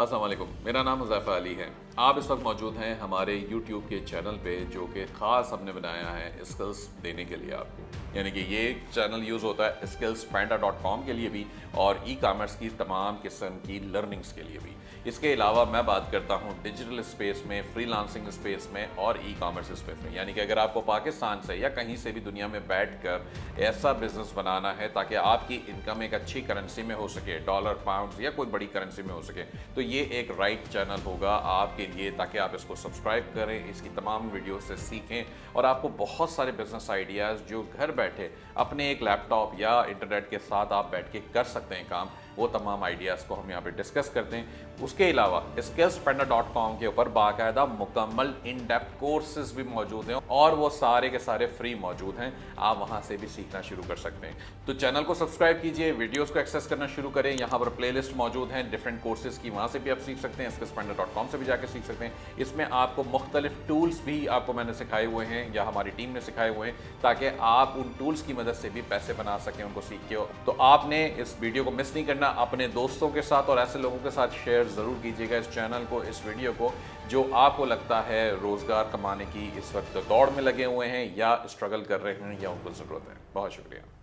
अस्सलाम वालेकुम, मेरा नाम हुज़ैफ़ा अली है। आप इस वक्त मौजूद हैं हमारे यूट्यूब के चैनल पे, जो कि ख़ास हमने बनाया है स्किल्स देने के लिए आपको। यानी कि ये चैनल यूज़ होता है skillspanda.com के लिए भी और ई कामर्स की तमाम किस्म की लर्निंग्स के लिए भी। इसके अलावा मैं बात करता हूँ डिजिटल स्पेस में, फ्रीलांसिंग स्पेस में और ई कामर्स स्पेस में। यानी कि अगर आपको पाकिस्तान से या कहीं से भी दुनिया में बैठकर ऐसा बिजनेस बनाना है ताकि आपकी इनकम एक अच्छी करेंसी में हो सके, डॉलर, पाउंड्स या कोई बड़ी करेंसी में हो सके, तो ये एक राइट चैनल होगा आपके लिए, ताकि आप इसको सब्सक्राइब करें, इसकी तमाम वीडियो से सीखें और आपको बहुत सारे बिजनेस आइडियाज़ जो घर बैठे अपने एक लैपटॉप या इंटरनेट के साथ आप बैठ के कर सकते हैं काम, वो तमाम आइडियाज़ को हम यहाँ पे डिस्कस करते हैं। उसके अलावा skillspanda.com के ऊपर बाकायदा मुकम्मल इन डेप्थ कोर्सेज भी मौजूद हैं और वो सारे के सारे फ्री मौजूद हैं। आप वहाँ से भी सीखना शुरू कर सकते हैं। तो चैनल को सब्सक्राइब कीजिए, वीडियोस को एक्सेस करना शुरू करें। यहाँ पर प्लेलिस्ट मौजूद हैं डिफरेंट कोर्सेज की, वहाँ से भी आप सीख सकते हैं। skillspanda.com से भी जाकर सीख सकते हैं। इसमें आपको मुख्तलिफ टूल्स भी आपको मैंने सिखाए हुए हैं या हमारी टीम ने सिखाए हुए हैं, ताकि आप उन टूल्स की मदद से भी पैसे बना सकें उनको सीख के। तो आपने इस वीडियो को मिस नहीं करना, अपने दोस्तों के साथ और ऐसे लोगों के साथ शेयर ज़रूर कीजिएगा इस चैनल को, इस वीडियो को, जो आपको लगता है रोज़गार कमाने की इस वक्त दौड़ में लगे हुए हैं या स्ट्रगल कर रहे हैं या उनको ज़रूरत है। बहुत शुक्रिया।